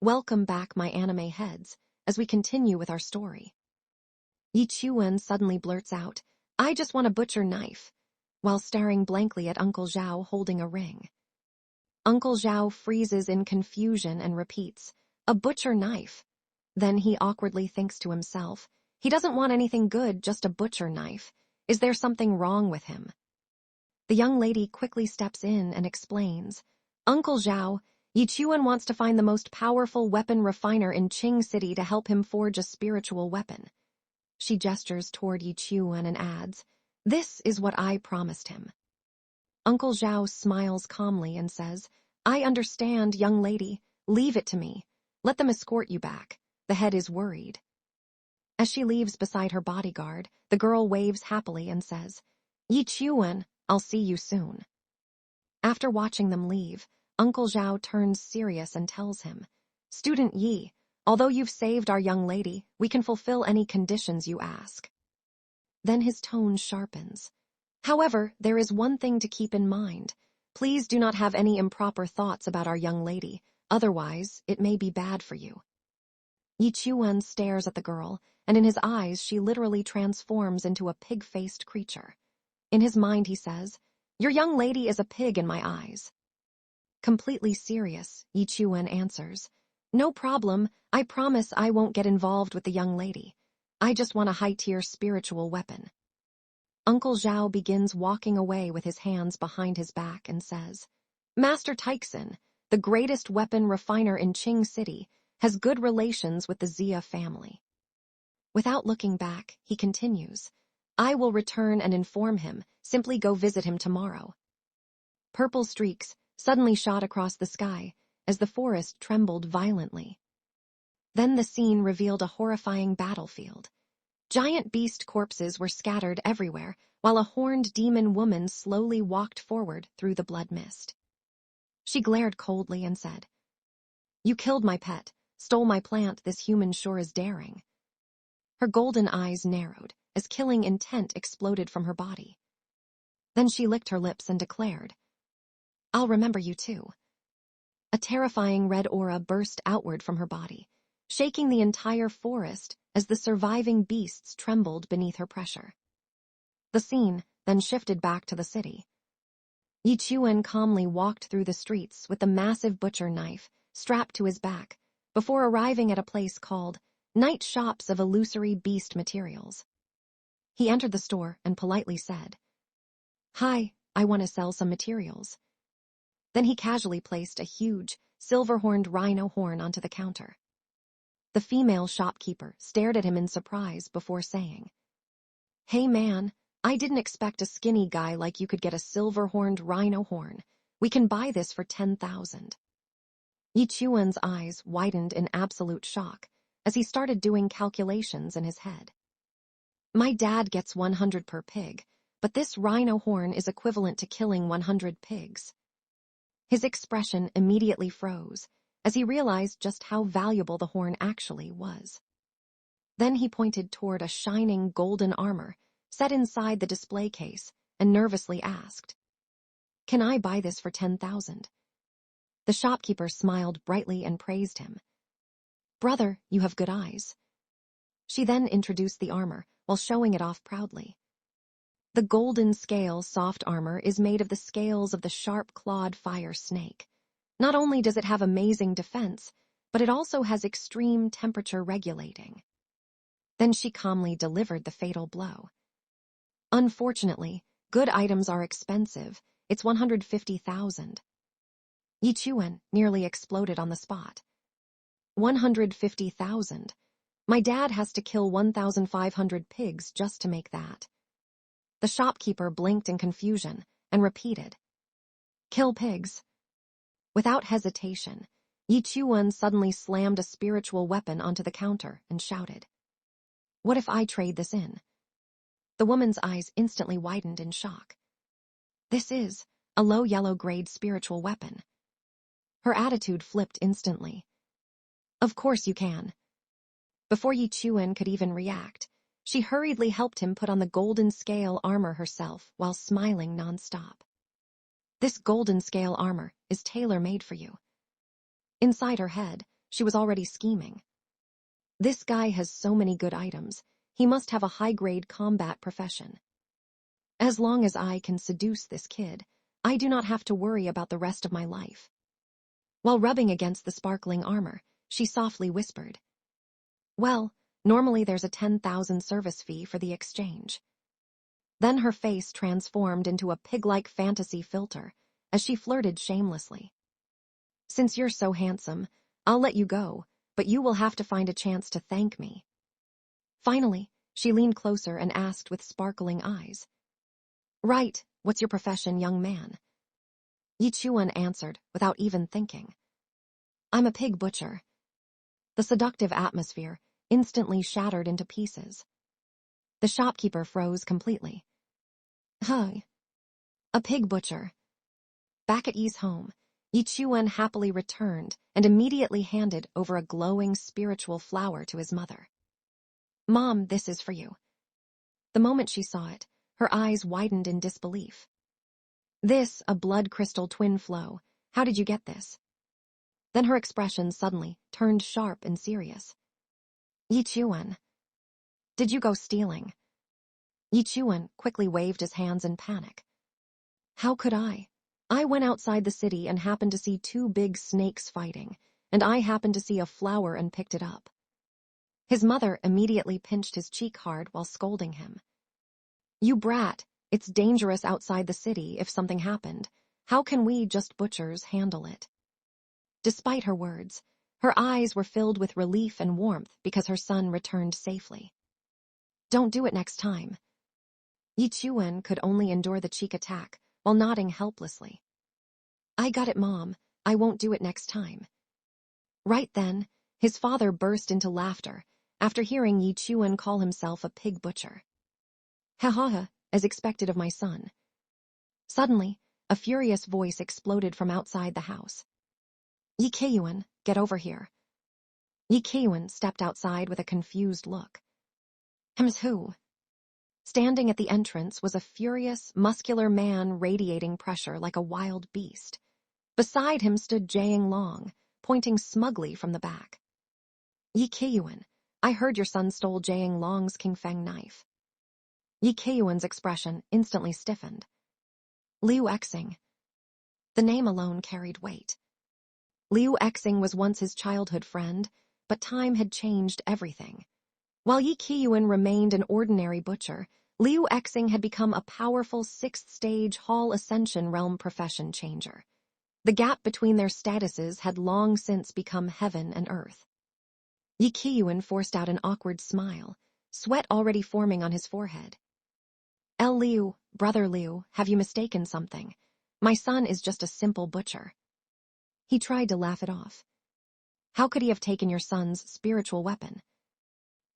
Welcome back, my anime heads, as we continue with our story. Yi Chuan suddenly blurts out, "I just want a butcher knife," while staring blankly at Uncle Zhao holding a ring. Uncle Zhao freezes in confusion and repeats, "A butcher knife." Then he awkwardly thinks to himself, he doesn't want anything good, just a butcher knife. Is there something wrong with him? The young lady quickly steps in and explains, "Uncle Zhao, Yi Chuan wants to find the most powerful weapon refiner in Qing City to help him forge a spiritual weapon." She gestures toward Yi Chuan and adds, "This is what I promised him." Uncle Zhao smiles calmly and says, "I understand, young lady. Leave it to me. Let them escort you back. The head is worried." As she leaves beside her bodyguard, the girl waves happily and says, "Yi Chuan, I'll see you soon." After watching them leave, Uncle Zhao turns serious and tells him, "Student Yi, although you've saved our young lady, we can fulfill any conditions you ask." Then his tone sharpens. "However, there is one thing to keep in mind. Please do not have any improper thoughts about our young lady, otherwise it may be bad for you." Yi Chuan stares at the girl, and in his eyes she literally transforms into a pig-faced creature. In his mind he says, "Your young lady is a pig in my eyes." Completely serious, Yi Chuan answers, "No problem, I promise I won't get involved with the young lady. I just want a high-tier spiritual weapon." Uncle Zhao begins walking away with his hands behind his back and says, "Master Teixin, the greatest weapon refiner in Qing City, has good relations with the Xia family." Without looking back, he continues, "I will return and inform him, simply go visit him tomorrow." Purple streaks suddenly shot across the sky as the forest trembled violently. Then the scene revealed a horrifying battlefield. Giant beast corpses were scattered everywhere, while a horned demon woman slowly walked forward through the blood mist. She glared coldly and said, "You killed my pet, stole my plant, this human sure is daring." Her golden eyes narrowed as killing intent exploded from her body. Then she licked her lips and declared, "I'll remember you too." A terrifying red aura burst outward from her body, shaking the entire forest as the surviving beasts trembled beneath her pressure. The scene then shifted back to the city. Yi Chuan calmly walked through the streets with the massive butcher knife strapped to his back before arriving at a place called Night Shops of Illusory Beast Materials. He entered the store and politely said, "Hi, I want to sell some materials." Then he casually placed a huge, silver-horned rhino horn onto the counter. The female shopkeeper stared at him in surprise before saying, "Hey man, I didn't expect a skinny guy like you could get a silver-horned rhino horn. We can buy this for 10,000. Yi Chuan's eyes widened in absolute shock as he started doing calculations in his head. "My dad gets 100 per pig, but this rhino horn is equivalent to killing 100 pigs. His expression immediately froze as he realized just how valuable the horn actually was. Then he pointed toward a shining golden armor set inside the display case and nervously asked, "Can I buy this for 10,000? The shopkeeper smiled brightly and praised him. "Brother, you have good eyes." She then introduced the armor while showing it off proudly. The golden scale soft armor is made of the scales of the sharp-clawed fire snake. Not only does it have amazing defense, but it also has extreme temperature regulating. Then she calmly delivered the fatal blow. "Unfortunately, good items are expensive. It's 150,000. Yi Chuan nearly exploded on the spot. 150,000. My dad has to kill 1,500 pigs just to make that." The shopkeeper blinked in confusion and repeated, "Kill pigs." Without hesitation, Yi Chuan suddenly slammed a spiritual weapon onto the counter and shouted, "What if I trade this in?" The woman's eyes instantly widened in shock. "This is a low yellow grade spiritual weapon." Her attitude flipped instantly. "Of course you can." Before Yi Chuan could even react, she hurriedly helped him put on the golden scale armor herself while smiling nonstop. "This golden scale armor is tailor-made for you." Inside her head, she was already scheming. This guy has so many good items. He must have a high-grade combat profession. As long as I can seduce this kid, I do not have to worry about the rest of my life. While rubbing against the sparkling armor, she softly whispered, "Well, normally there's a 10,000 service fee for the exchange." Then her face transformed into a pig-like fantasy filter as she flirted shamelessly. "Since you're so handsome, I'll let you go, but you will have to find a chance to thank me." Finally, she leaned closer and asked with sparkling eyes, "Right, what's your profession, young man?" Yi Chuan answered without even thinking, "I'm a pig butcher." The seductive atmosphere instantly shattered into pieces. The shopkeeper froze completely. "Huh. A pig butcher." Back at Yi's home, Yi Chuan happily returned and immediately handed over a glowing spiritual flower to his mother. "Mom, this is for you." The moment she saw it, her eyes widened in disbelief. "This, a blood crystal twin flow. How did you get this?" Then her expression suddenly turned sharp and serious. "Yi Chuan, did you go stealing?" Yi Chuan quickly waved his hands in panic. "How could I? I went outside the city and happened to see two big snakes fighting, and I happened to see a flower and picked it up." His mother immediately pinched his cheek hard while scolding him. "You brat, it's dangerous outside the city if something happened. How can we, just butchers, handle it?" Despite her words, her eyes were filled with relief and warmth because her son returned safely. "Don't do it next time." Yi Chuan could only endure the cheek attack while nodding helplessly. "I got it, Mom. I won't do it next time." Right then, his father burst into laughter after hearing Yi Chuan call himself a pig butcher. "Ha ha ha, as expected of my son." Suddenly, a furious voice exploded from outside the house. "Yi Keyuan, get over here." Yi Keyuan stepped outside with a confused look. Who?" Standing at the entrance was a furious, muscular man radiating pressure like a wild beast. Beside him stood Jiang Long, pointing smugly from the back. "Yi Keyuan, I heard your son stole Jiang Long's King Feng knife." Yi Keyuan's expression instantly stiffened. Liu Exing. The name alone carried weight. Liu Exing was once his childhood friend, but time had changed everything. While Yi Keyuan remained an ordinary butcher, Liu Exing had become a powerful sixth-stage Hall Ascension realm profession changer. The gap between their statuses had long since become heaven and earth. Yi Keyuan forced out an awkward smile, sweat already forming on his forehead. Liu, brother Liu, have you mistaken something? My son is just a simple butcher." He tried to laugh it off. How could he have taken your son's spiritual weapon?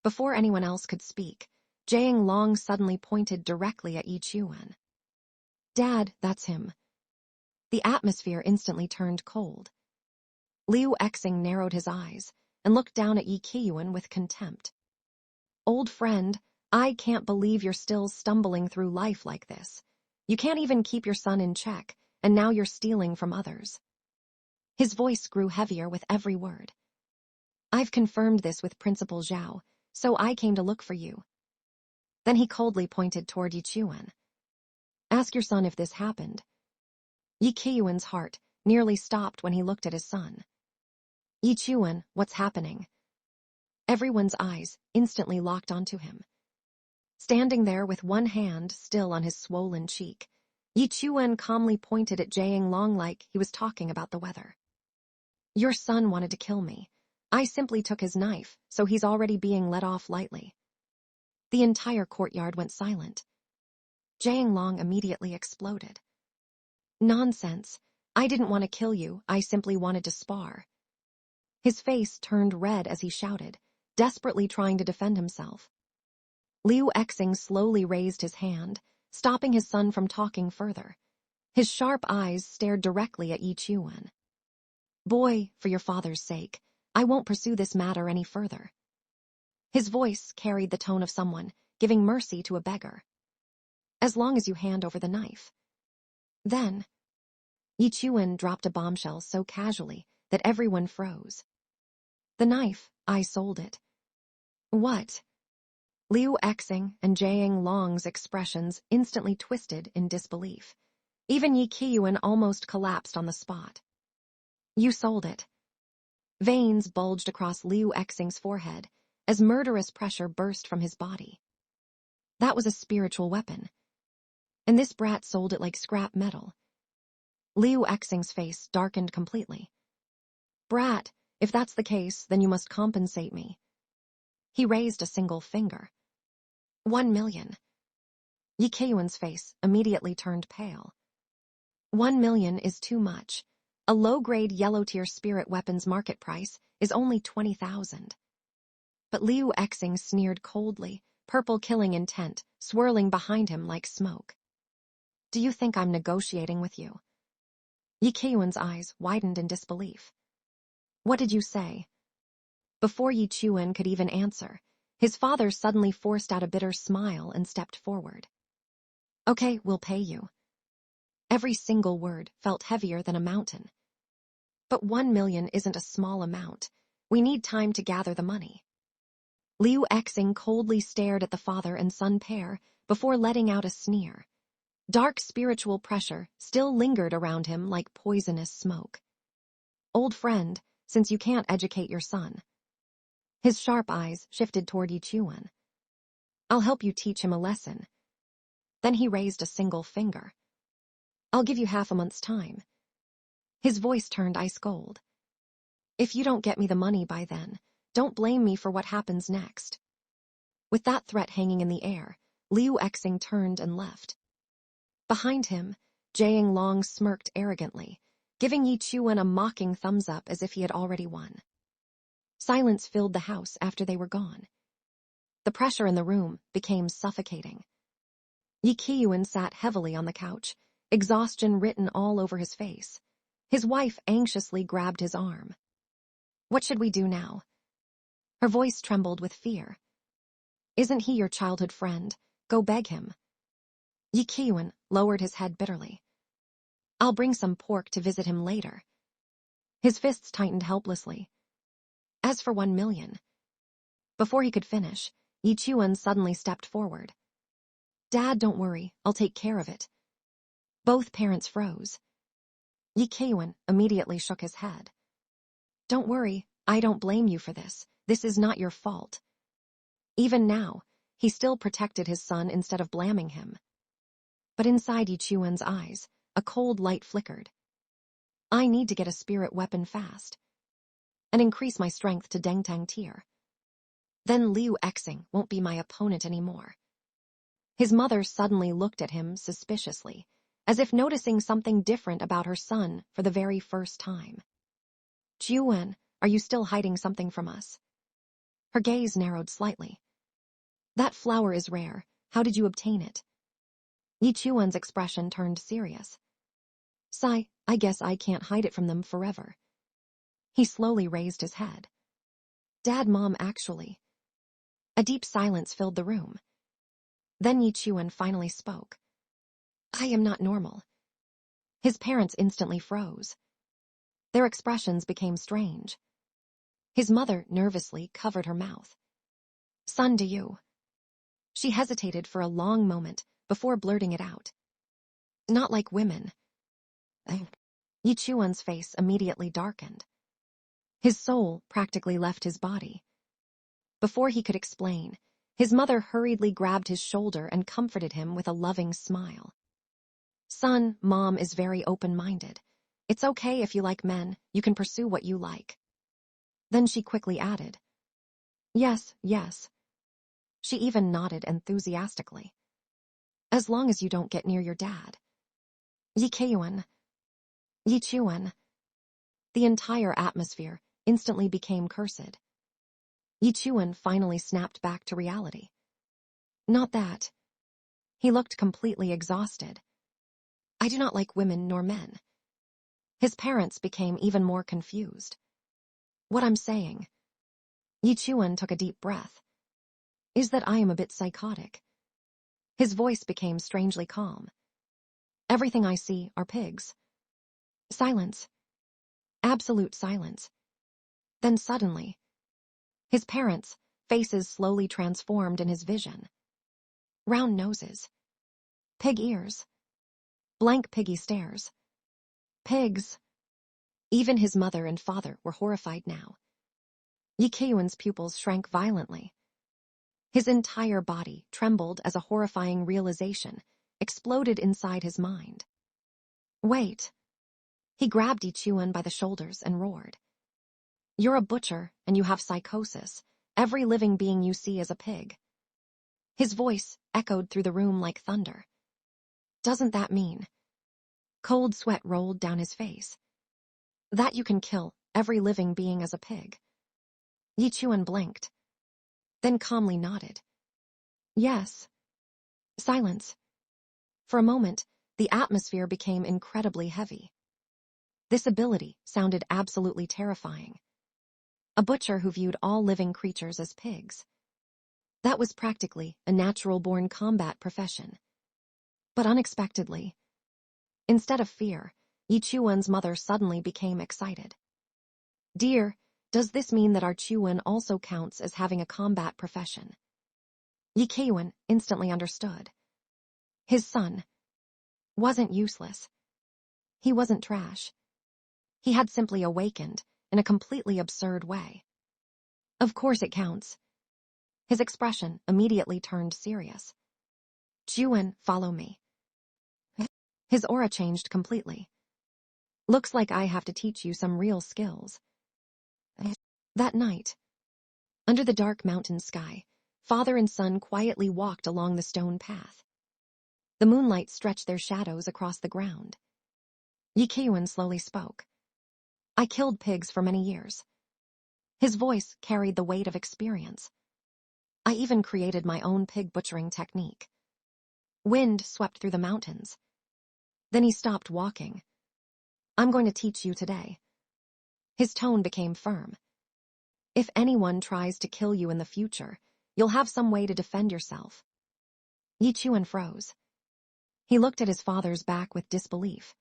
Before anyone else could speak, Jiang Long suddenly pointed directly at Yi Chuan. "Dad, that's him." The atmosphere instantly turned cold. Liu Exing narrowed his eyes and looked down at Yi Keyuan with contempt. "Old friend, I can't believe you're still stumbling through life like this. You can't even keep your son in check, and now you're stealing from others." His voice grew heavier with every word. "I've confirmed this with Principal Zhao, so I came to look for you." Then he coldly pointed toward Yi Chuan. "Ask your son if this happened." Yi Keyuan's heart nearly stopped when he looked at his son. "Yi Chuan, what's happening?" Everyone's eyes instantly locked onto him. Standing there with one hand still on his swollen cheek, Yi Chuan calmly pointed at Jiang Long like he was talking about the weather. "Your son wanted to kill me. I simply took his knife, so he's already being let off lightly." The entire courtyard went silent. Jiang Long immediately exploded. "Nonsense. I didn't want to kill you, I simply wanted to spar." His face turned red as he shouted, desperately trying to defend himself. Liu Exing slowly raised his hand, stopping his son from talking further. His sharp eyes stared directly at Yi Chuan. "Boy, for your father's sake, I won't pursue this matter any further." His voice carried the tone of someone giving mercy to a beggar. "As long as you hand over the knife." Then, Yi Chuan dropped a bombshell so casually that everyone froze. The knife, I sold it. What? Liu Exing and Jiang Long's expressions instantly twisted in disbelief. Even Yi Qiyuan almost collapsed on the spot. You sold it. Veins bulged across Liu Exing's forehead as murderous pressure burst from his body. That was a spiritual weapon. And this brat sold it like scrap metal. Liu Exing's face darkened completely. Brat, if that's the case, then you must compensate me. He raised a single finger. 1 million. Yi Qiyuan's face immediately turned pale. 1 million is too much. A low-grade yellow-tier spirit weapons market price is only 20,000. But Liu Exing sneered coldly, purple killing intent swirling behind him like smoke. Do you think I'm negotiating with you? Yi Qiyuan's eyes widened in disbelief. What did you say? Before Yi Chuan could even answer, his father suddenly forced out a bitter smile and stepped forward. Okay, we'll pay you. Every single word felt heavier than a mountain. But 1 million isn't a small amount. We need time to gather the money. Liu Exing coldly stared at the father and son pair before letting out a sneer. Dark spiritual pressure still lingered around him like poisonous smoke. Old friend, since you can't educate your son. His sharp eyes shifted toward Yi Chuan. I'll help you teach him a lesson. Then he raised a single finger. I'll give you half a month's time. His voice turned ice cold. If you don't get me the money by then, don't blame me for what happens next. With that threat hanging in the air, Liu Exing turned and left. Behind him, Jiang Long smirked arrogantly, giving Yi Chuan a mocking thumbs up as if he had already won. Silence filled the house after they were gone. The pressure in the room became suffocating. Yi Qiyuan sat heavily on the couch, exhaustion written all over his face. His wife anxiously grabbed his arm. What should we do now? Her voice trembled with fear. Isn't he your childhood friend? Go beg him. Yi Qiyuan lowered his head bitterly. I'll bring some pork to visit him later. His fists tightened helplessly. As for 1 million. Before he could finish, Yi Chuan suddenly stepped forward. Dad, don't worry, I'll take care of it. Both parents froze. Yi Qiyuan immediately shook his head. Don't worry, I don't blame you for this. This is not your fault. Even now, he still protected his son instead of blaming him. But inside Yi Chuan's eyes, a cold light flickered. I need to get a spirit weapon fast. And increase my strength to Dengtang tier. Then Liu Exing won't be my opponent anymore. His mother suddenly looked at him suspiciously, as if noticing something different about her son for the very first time. Chuan, are you still hiding something from us? Her gaze narrowed slightly. That flower is rare. How did you obtain it? Yi Chuan's expression turned serious. Sigh, I guess I can't hide it from them forever. He slowly raised his head. Dad, Mom, actually. A deep silence filled the room. Then Yi Chuan finally spoke. I am not normal. His parents instantly froze. Their expressions became strange. His mother nervously covered her mouth. Son, do you? She hesitated for a long moment before blurting it out. Not like women. Yi Chuan's face immediately darkened. His soul practically left his body. Before he could explain, his mother hurriedly grabbed his shoulder and comforted him with a loving smile. Son, Mom is very open-minded. It's okay if you like men, you can pursue what you like. Then she quickly added, Yes, yes. She even nodded enthusiastically. As long as you don't get near your dad. Yi Qiyuan. Yi Chuan. The entire atmosphere instantly became cursed. Yi Chuan finally snapped back to reality. Not that. He looked completely exhausted. I do not like women nor men. His parents became even more confused. What I'm saying, Yi Chuan took a deep breath, is that I am a bit psychotic. His voice became strangely calm. Everything I see are pigs. Silence. Absolute silence. Then suddenly, His parents' faces slowly transformed in his vision. Round noses. Pig ears. Blank piggy stares. Pigs. Even his mother and father were horrified now. Yi Keyuan's pupils shrank violently. His entire body trembled as a horrifying realization exploded inside his mind. Wait. He grabbed Yi Chuan by the shoulders and roared. You're a butcher and you have psychosis. Every living being you see is a pig. His voice echoed through the room like thunder. Doesn't that mean? Cold sweat rolled down his face. That you can kill every living being as a pig. Yi Chuan blinked, then calmly nodded. Yes. Silence. For a moment, the atmosphere became incredibly heavy. This ability sounded absolutely terrifying. A butcher who viewed all living creatures as pigs. That was practically a natural-born combat profession. But unexpectedly, instead of fear, Yi Chuan's mother suddenly became excited. Dear, does this mean that our Chuan also counts as having a combat profession? Yi Keyuan instantly understood. His son wasn't useless. He wasn't trash. He had simply awakened in a completely absurd way. Of course it counts. His expression immediately turned serious. Chuan, follow me. His aura changed completely. Looks like I have to teach you some real skills. That night, under the dark mountain sky, father and son quietly walked along the stone path. The moonlight stretched their shadows across the ground. Yi Keyuan slowly spoke. I killed pigs for many years. His voice carried the weight of experience. I even created my own pig butchering technique. Wind swept through the mountains. Then he stopped walking. I'm going to teach you today. His tone became firm. If anyone tries to kill you in the future, you'll have some way to defend yourself. Yi Chuan froze. He looked at his father's back with disbelief.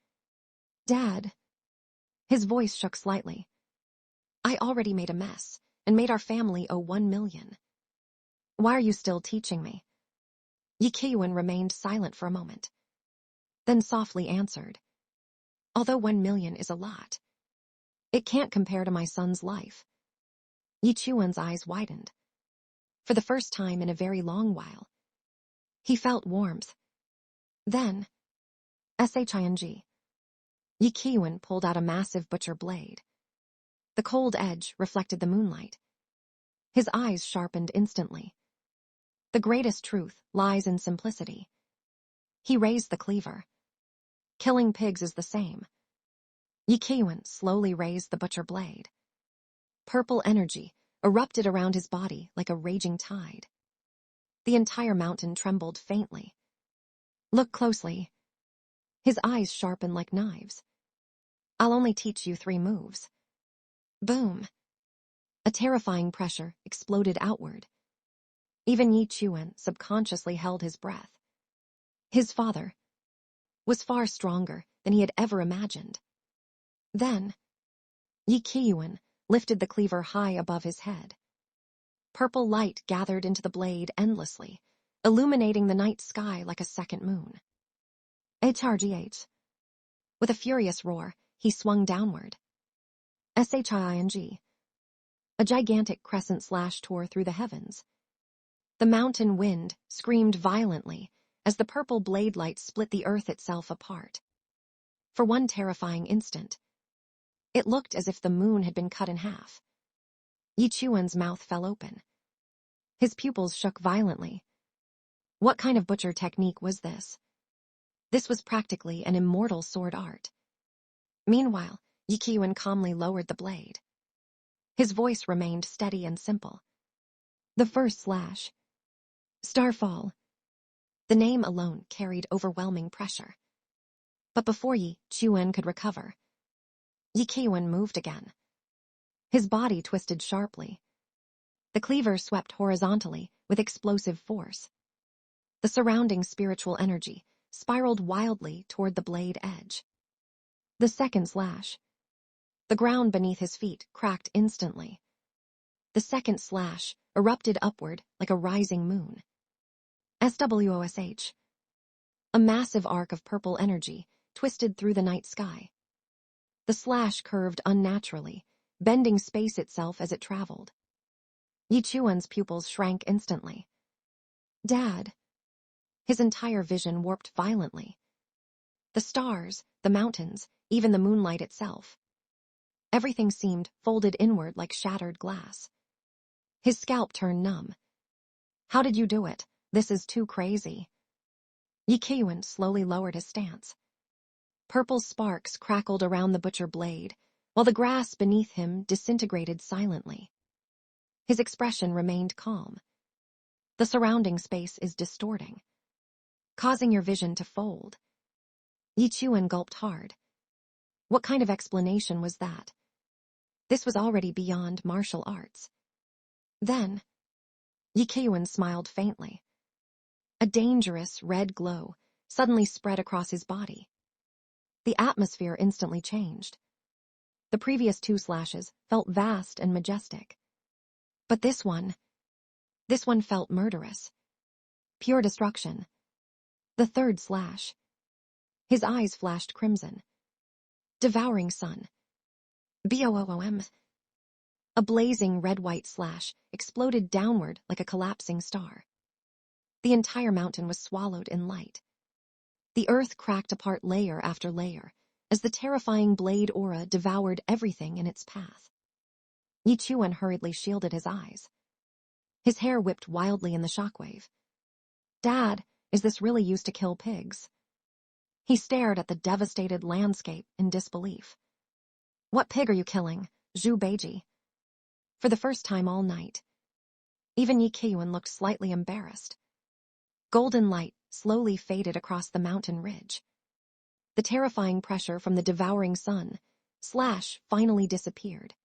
Dad. His voice shook slightly. I already made a mess and made our family owe 1 million. Why are you still teaching me? Yi Keyuan remained silent for a moment. Then softly answered. Although 1 million is a lot, it can't compare to my son's life. Yi Chuan's eyes widened. For the first time in a very long while, he felt warmth. Then, Shing. Yi Keyuan pulled out a massive butcher blade. The cold edge reflected the moonlight. His eyes sharpened instantly. The greatest truth lies in simplicity. He raised the cleaver. Killing pigs is the same. Yi Keyuan slowly raised the butcher blade. Purple energy erupted around his body like a raging tide. The entire mountain trembled faintly. Look closely. His eyes sharpened like knives. I'll only teach you 3 moves. Boom. A terrifying pressure exploded outward. Even Yi Chuan subconsciously held his breath. His father was far stronger than he had ever imagined. Then, Yi Keyuan lifted the cleaver high above his head. Purple light gathered into the blade endlessly, illuminating the night sky like a second moon. HRGH. With a furious roar, he swung downward. Shing. A gigantic crescent slash tore through the heavens. The mountain wind screamed violently as the purple blade light split the earth itself apart. For one terrifying instant, it looked as if the moon had been cut in half. Yi Chuan's mouth fell open. His pupils shook violently. What kind of butcher technique was this? This was practically an immortal sword art. Meanwhile, Yi Keyuan calmly lowered the blade. His voice remained steady and simple. The first slash. Starfall. The name alone carried overwhelming pressure. But before Yi Chuan could recover, Yi Keyuan moved again. His body twisted sharply. The cleaver swept horizontally with explosive force. The surrounding spiritual energy spiraled wildly toward the blade edge. The second slash. The ground beneath his feet cracked instantly. The second slash erupted upward like a rising moon. SWOSH. A massive arc of purple energy twisted through the night sky. The slash curved unnaturally, bending space itself as it traveled. Yi Chuan's pupils shrank instantly. Dad. His entire vision warped violently. The stars, the mountains, even the moonlight itself. Everything seemed folded inward like shattered glass. His scalp turned numb. How did you do it? This is too crazy. Yi Qiuan slowly lowered his stance. Purple sparks crackled around the butcher blade, while the grass beneath him disintegrated silently. His expression remained calm. The surrounding space is distorting, causing your vision to fold. Yi Chuan gulped hard. What kind of explanation was that? This was already beyond martial arts. Then, Yi Qiuan smiled faintly. A dangerous red glow suddenly spread across his body. The atmosphere instantly changed. The previous two slashes felt vast and majestic. But this one felt murderous. Pure destruction. The third slash. His eyes flashed crimson. Devouring sun. BOOM. A blazing red-white slash exploded downward like a collapsing star. The entire mountain was swallowed in light. The earth cracked apart layer after layer as the terrifying blade aura devoured everything in its path. Yi Chuan hurriedly shielded his eyes. His hair whipped wildly in the shockwave. Dad, is this really used to kill pigs? He stared at the devastated landscape in disbelief. What pig are you killing, Zhu Beiji? For the first time all night. Even Yi Qiuan looked slightly embarrassed. Golden light slowly faded across the mountain ridge. The terrifying pressure from the devouring sun slash finally disappeared.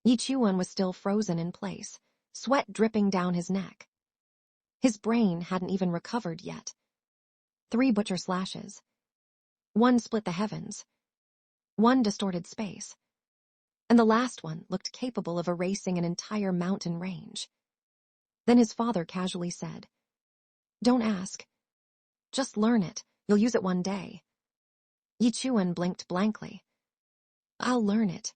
Yi Chuan was still frozen in place, sweat dripping down his neck. His brain hadn't even recovered yet. 3 butcher slashes. 1 split the heavens. 1 distorted space. And the last one looked capable of erasing an entire mountain range. Then his father casually said, "Don't ask. Just learn it. You'll use it one day." Yi Chuan blinked blankly. I'll learn it.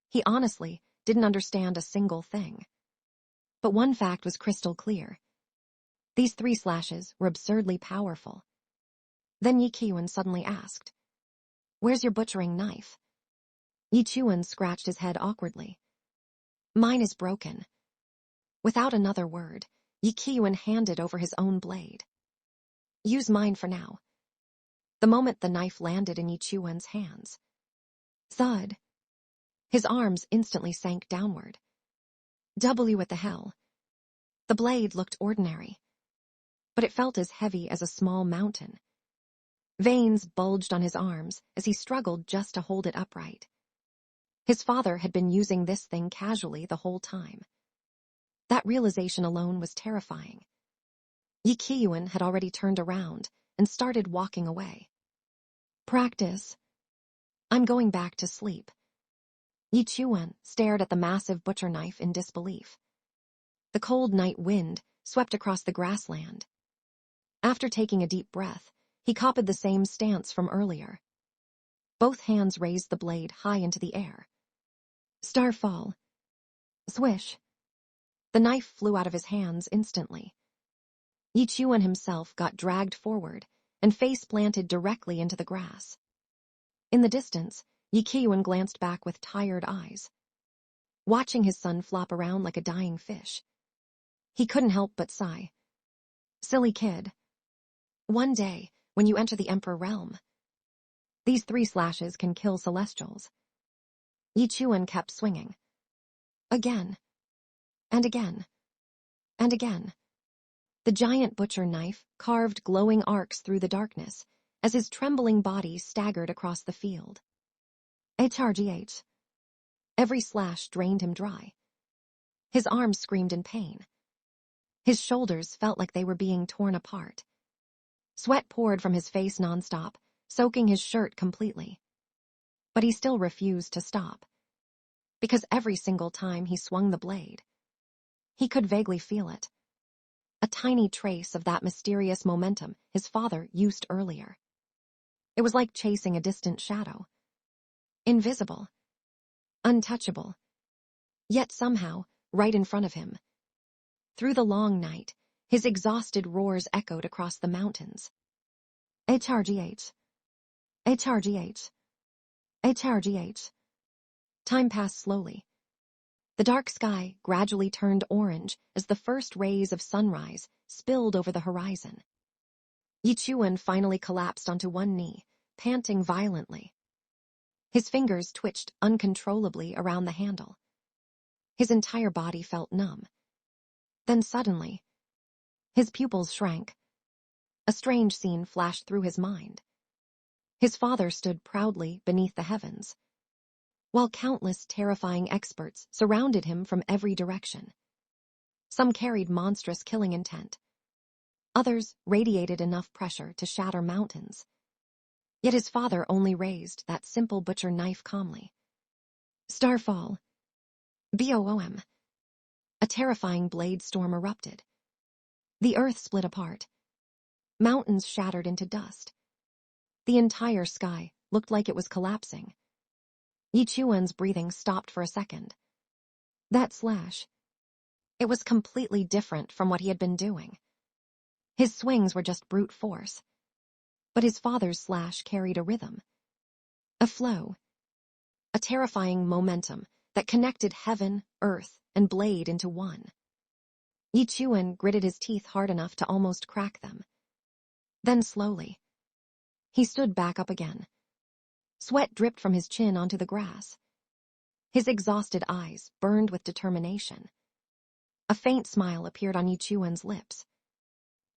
He honestly didn't understand a single thing. But one fact was crystal clear. These 3 slashes were absurdly powerful. Then Yi Qiuan suddenly asked, "Where's your butchering knife?" Yi Chuan scratched his head awkwardly. "Mine is broken." Without another word, Yi Qiuan handed over his own blade. "Use mine for now." The moment the knife landed in Yi Chuan's hands. Thud. His arms instantly sank downward. What the hell? The blade looked ordinary, but it felt as heavy as a small mountain. Veins bulged on his arms as he struggled just to hold it upright. His father had been using this thing casually the whole time. That realization alone was terrifying. Yi Qiuan had already turned around and started walking away. Practice. I'm going back to sleep. Yi Chuan stared at the massive butcher knife in disbelief. The cold night wind swept across the grassland. After taking a deep breath, he copied the same stance from earlier. Both hands raised the blade high into the air. Starfall. Swish. The knife flew out of his hands instantly. Yi Chuan himself got dragged forward and face planted directly into the grass. In the distance, Yi Qiuan glanced back with tired eyes. Watching his son flop around like a dying fish, he couldn't help but sigh. Silly kid. One day, when you enter the Emperor realm, these 3 slashes can kill celestials. Yi Chuan kept swinging. Again. And again. And again. The giant butcher knife carved glowing arcs through the darkness as his trembling body staggered across the field. HRGH. Every slash drained him dry. His arms screamed in pain. His shoulders felt like they were being torn apart. Sweat poured from his face nonstop, soaking his shirt completely. But he still refused to stop. because every single time he swung the blade, he could vaguely feel it. A tiny trace of that mysterious momentum his father used earlier. It was like chasing a distant shadow. Invisible. Untouchable. Yet somehow, right in front of him. Through the long night, his exhausted roars echoed across the mountains. HRGH. HRGH. HRGH. Time passed slowly. The dark sky gradually turned orange as the first rays of sunrise spilled over the horizon. Yi Chuan finally collapsed onto one knee, panting violently. His fingers twitched uncontrollably around the handle. His entire body felt numb. Then suddenly, his pupils shrank. A strange scene flashed through his mind. His father stood proudly beneath the heavens, while countless terrifying experts surrounded him from every direction. Some carried monstrous killing intent. Others radiated enough pressure to shatter mountains. Yet his father only raised that simple butcher knife calmly. Starfall. BOOM. A terrifying blade storm erupted. The earth split apart. Mountains shattered into dust. The entire sky looked like it was collapsing. Yi Chuan's breathing stopped for a second. That slash. It was completely different from what he had been doing. His swings were just brute force. But his father's slash carried a rhythm. A flow. A terrifying momentum that connected heaven, earth, and blade into one. Yi Chuan gritted his teeth hard enough to almost crack them. Then slowly, he stood back up again. Sweat dripped from his chin onto the grass. His exhausted eyes burned with determination. A faint smile appeared on Yi Chuan's lips.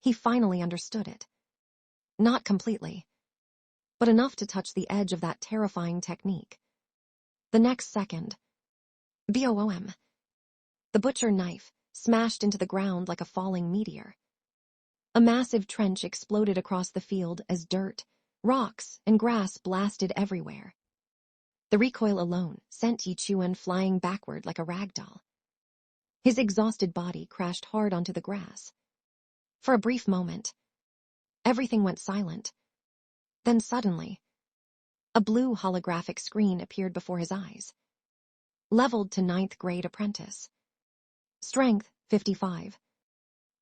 He finally understood it. Not completely, but enough to touch the edge of that terrifying technique. The next second, BOOM. The butcher knife smashed into the ground like a falling meteor. A massive trench exploded across the field as dirt, rocks, and grass blasted everywhere. The recoil alone sent Yi Chuan flying backward like a rag doll. His exhausted body crashed hard onto the grass. For a brief moment, everything went silent. Then suddenly, a blue holographic screen appeared before his eyes. Leveled to 9th grade apprentice. Strength, 55.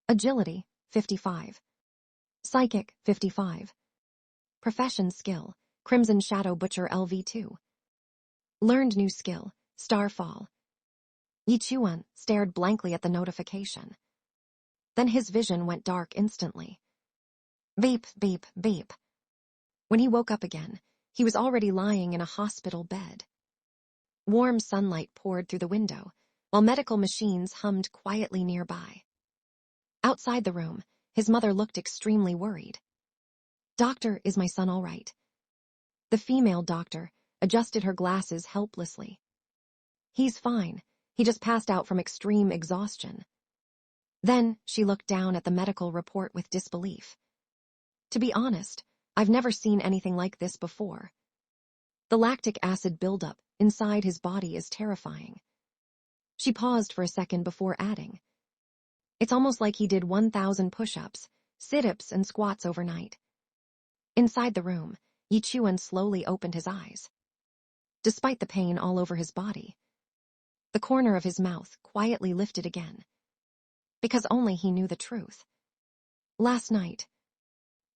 Agility, 55. Psychic, 55. Profession skill, Crimson Shadow Butcher LV2. Learned new skill, Starfall. Yi Chuan stared blankly at the notification. Then his vision went dark instantly. Beep, beep, beep. When he woke up again, he was already lying in a hospital bed. Warm sunlight poured through the window, while medical machines hummed quietly nearby. Outside the room, his mother looked extremely worried. "Doctor, is my son all right?" The female doctor adjusted her glasses helplessly. "He's fine. He just passed out from extreme exhaustion." Then she looked down at the medical report with disbelief. "To be honest, I've never seen anything like this before. The lactic acid buildup inside his body is terrifying." She paused for a second before adding, "It's almost like he did 1,000 push-ups, sit-ups, and squats overnight." Inside the room, Yi Chuan slowly opened his eyes. Despite the pain all over his body, the corner of his mouth quietly lifted again. Because only he knew the truth. Last night,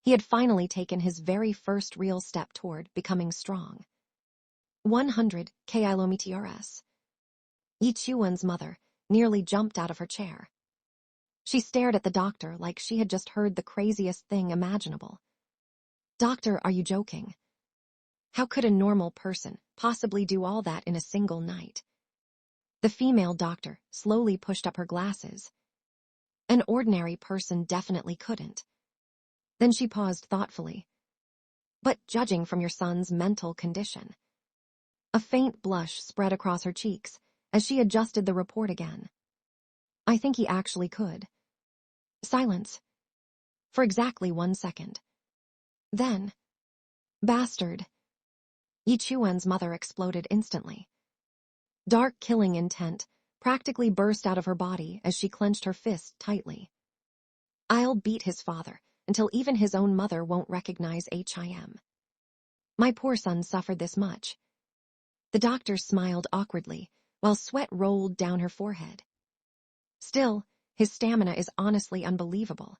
he had finally taken his very first real step toward becoming strong. 100 kilometers. Yi Chuan's mother nearly jumped out of her chair. She stared at the doctor like she had just heard the craziest thing imaginable. "Doctor, are you joking? How could a normal person possibly do all that in a single night?" The female doctor slowly pushed up her glasses. "An ordinary person definitely couldn't." Then she paused thoughtfully. "But judging from your son's mental condition." A faint blush spread across her cheeks as she adjusted the report again. "I think he actually could." Silence. For exactly 1 second. Then, "Bastard." Yi Chuan's mother exploded instantly. Dark killing intent practically burst out of her body as she clenched her fist tightly. I'll beat his father until even his own mother won't recognize him. My poor son suffered this much. The doctor smiled awkwardly while sweat rolled down her forehead. Still, his stamina is honestly unbelievable.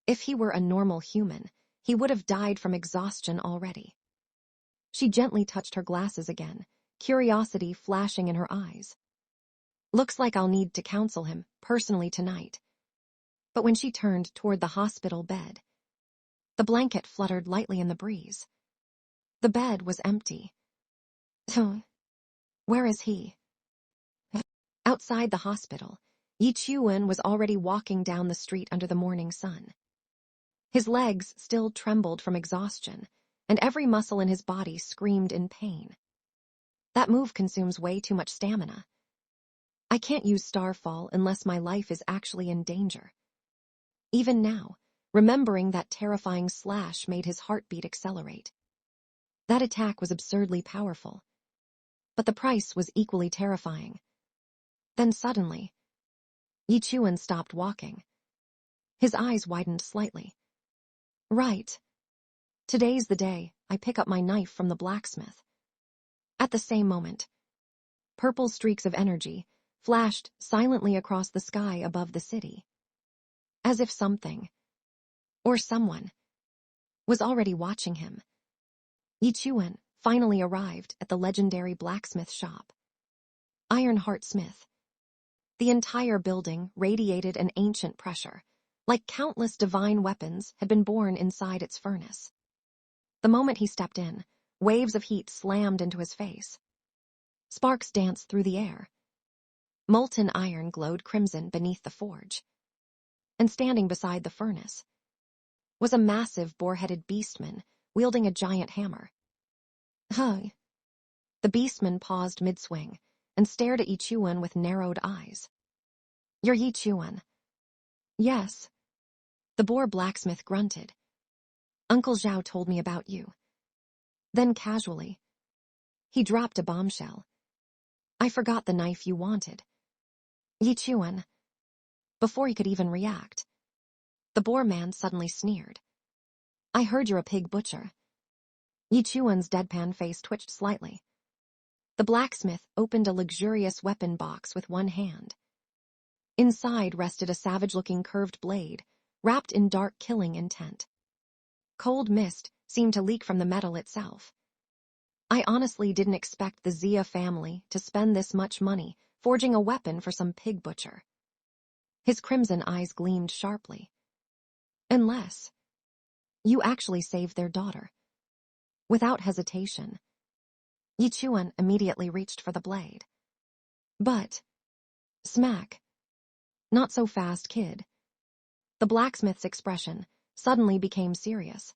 If he were a normal human, he would have died from exhaustion already. She gently touched her glasses again, curiosity flashing in her eyes. Looks like I'll need to counsel him personally tonight. But when she turned toward the hospital bed, the blanket fluttered lightly in the breeze. The bed was empty. Where is he? Outside the hospital, Yi Chuan was already walking down the street under the morning sun. His legs still trembled from exhaustion, and every muscle in his body screamed in pain. That move consumes way too much stamina. I can't use Starfall unless my life is actually in danger. Even now, remembering that terrifying slash made his heartbeat accelerate. That attack was absurdly powerful. But the price was equally terrifying. Then suddenly, Yi Chuan stopped walking. His eyes widened slightly. Right. Today's the day I pick up my knife from the blacksmith. At the same moment, purple streaks of energy flashed silently across the sky above the city. As if something, or someone, was already watching him. Yi Chuan finally arrived at the legendary blacksmith shop. Ironheart Smith. The entire building radiated an ancient pressure, like countless divine weapons had been born inside its furnace. The moment he stepped in, waves of heat slammed into his face. Sparks danced through the air. Molten iron glowed crimson beneath the forge. And standing beside the furnace was a massive boar-headed beastman wielding a giant hammer. Huh. The beastman paused mid-swing and stared at Yi Chuan with narrowed eyes. You're Yi Chuan. Yes. The boar blacksmith grunted. Uncle Zhao told me about you. Then casually, he dropped a bombshell. I forgot the knife you wanted. Yi Chuan. Before he could even react, the boar man suddenly sneered. I heard you're a pig butcher. Yi Chuan's deadpan face twitched slightly. The blacksmith opened a luxurious weapon box with one hand. Inside rested a savage-looking curved blade, wrapped in dark killing intent. Cold mist seemed to leak from the metal itself. I honestly didn't expect the Zia family to spend this much money forging a weapon for some pig butcher. His crimson eyes gleamed sharply. Unless you actually saved their daughter. Without hesitation, Yi Chuan immediately reached for the blade. But, smack. Not so fast, kid. The blacksmith's expression suddenly became serious.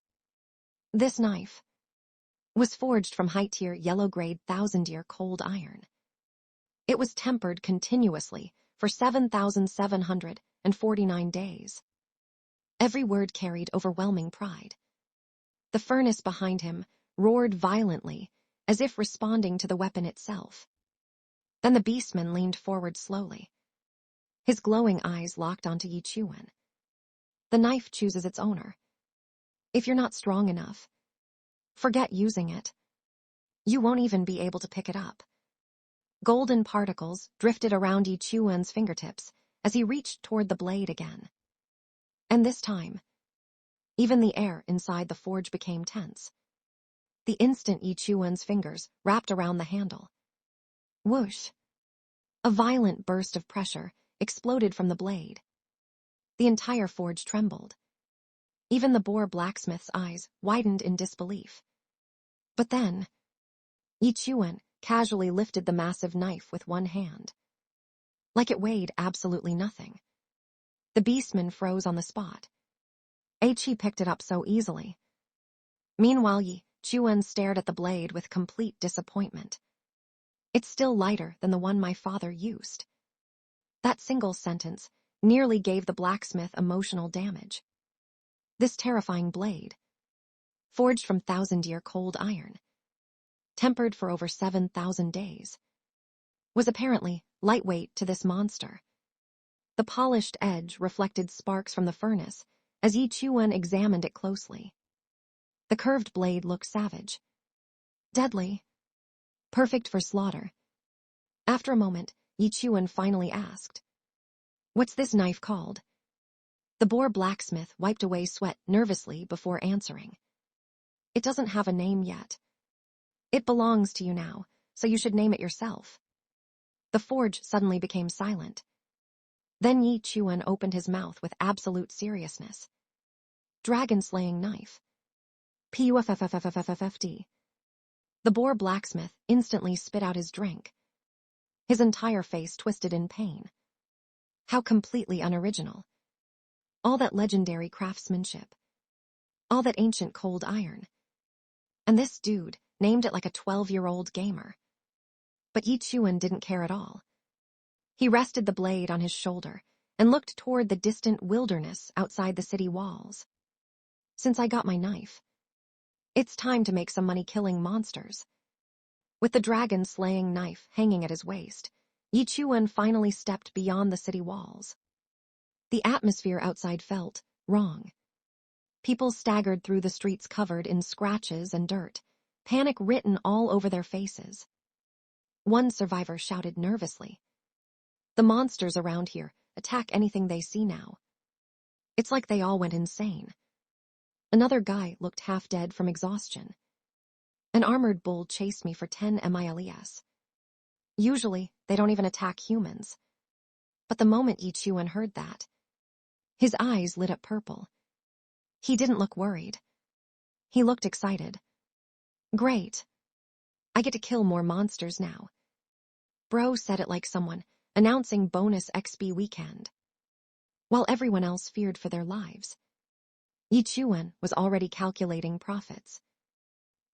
This knife was forged from high-tier yellow-grade 1,000-year cold iron. It was tempered continuously for 7,749 days. Every word carried overwhelming pride. The furnace behind him roared violently, as if responding to the weapon itself. Then the beastman leaned forward slowly. His glowing eyes locked onto Yi Chuan. The knife chooses its owner. If you're not strong enough, forget using it. You won't even be able to pick it up. Golden particles drifted around Yi Chuan's fingertips as he reached toward the blade again. And this time, even the air inside the forge became tense. The instant Yi Chuan's fingers wrapped around the handle. Whoosh! A violent burst of pressure exploded from the blade. The entire forge trembled. Even the boar blacksmith's eyes widened in disbelief. But then, Yi Chuan casually lifted the massive knife with one hand. Like it weighed absolutely nothing. The beastman froze on the spot. He picked it up so easily. Meanwhile, Yi Chuan stared at the blade with complete disappointment. It's still lighter than the one my father used. That single sentence nearly gave the blacksmith emotional damage. This terrifying blade, forged from 1,000-year cold iron, tempered for over 7,000 days. was apparently lightweight to this monster. The polished edge reflected sparks from the furnace as Yi Chuan examined it closely. The curved blade looked savage. Deadly. Perfect for slaughter. After a moment, Yi Chuan finally asked, "What's this knife called?" The boar blacksmith wiped away sweat nervously before answering. "It doesn't have a name yet. It belongs to you now, so you should name it yourself." The forge suddenly became silent. Then Yi Chuan opened his mouth with absolute seriousness. "Dragon-slaying knife. PUFFFFFFFD." The boar blacksmith instantly spit out his drink. His entire face twisted in pain. How completely unoriginal. All that legendary craftsmanship. All that ancient cold iron. And this dude named it like a 12-year-old gamer. But Yi Chuan didn't care at all. He rested the blade on his shoulder and looked toward the distant wilderness outside the city walls. "Since I got my knife, it's time to make some money killing monsters." With the dragon-slaying knife hanging at his waist, Yi Chuan finally stepped beyond the city walls. The atmosphere outside felt wrong. People staggered through the streets covered in scratches and dirt, panic written all over their faces. One survivor shouted nervously, "The monsters around here attack anything they see now. It's like they all went insane." Another guy looked half dead from exhaustion. "An armored bull chased me for 10 miles. Usually, they don't even attack humans." But the moment Yi Chuan heard that, his eyes lit up purple. He didn't look worried. He looked excited. "Great. I get to kill more monsters now." Bro said it like someone announcing bonus XP weekend. While everyone else feared for their lives, Yi Chuan was already calculating profits.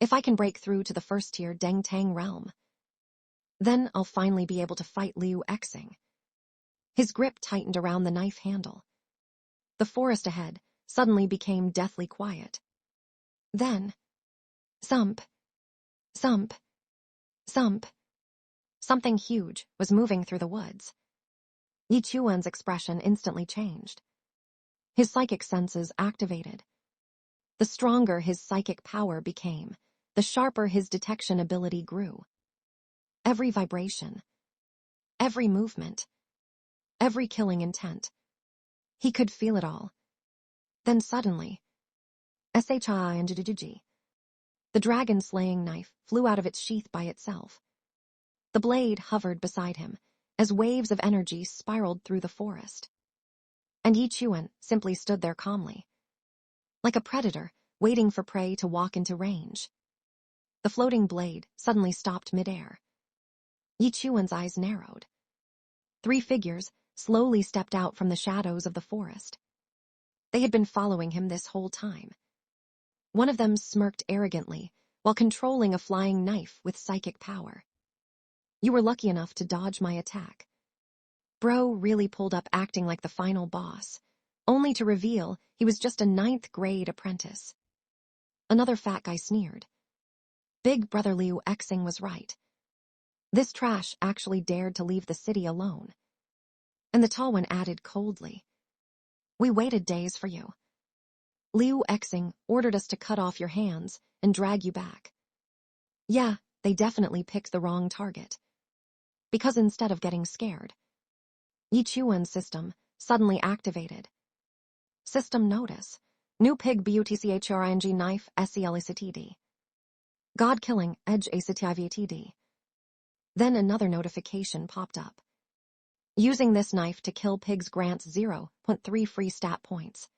"If I can break through to the first-tier Deng Tang realm, then I'll finally be able to fight Liu Exing." His grip tightened around the knife handle. The forest ahead suddenly became deathly quiet. Then, thump, thump, thump. Something huge was moving through the woods. Yi Chuan's expression instantly changed. His psychic senses activated. The stronger his psychic power became, the sharper his detection ability grew. Every vibration, every movement, every killing intent. He could feel it all. Then suddenly, SHINGGG. The dragon-slaying knife flew out of its sheath by itself. The blade hovered beside him as waves of energy spiraled through the forest. And Yi Chuan simply stood there calmly, like a predator waiting for prey to walk into range. The floating blade suddenly stopped midair. Yi Chuan's eyes narrowed. 3 figures slowly stepped out from the shadows of the forest. They had been following him this whole time. One of them smirked arrogantly while controlling a flying knife with psychic power. "You were lucky enough to dodge my attack." Bro really pulled up acting like the final boss, only to reveal he was just a 9th-grade apprentice. Another fat guy sneered. Big Brother Liu Exing was right. This trash actually dared to leave the city alone. And the tall one added coldly, "We waited days for you. Liu Exing ordered us to cut off your hands and drag you back." Yeah, they definitely picked the wrong target. Because instead of getting scared, Yi Chuan's system suddenly activated. System notice. New pig BUTCHRING knife SELICTD. God-killing edge ACTIVTD. Then another notification popped up. Using this knife to kill pigs grants 0.3 free stat points.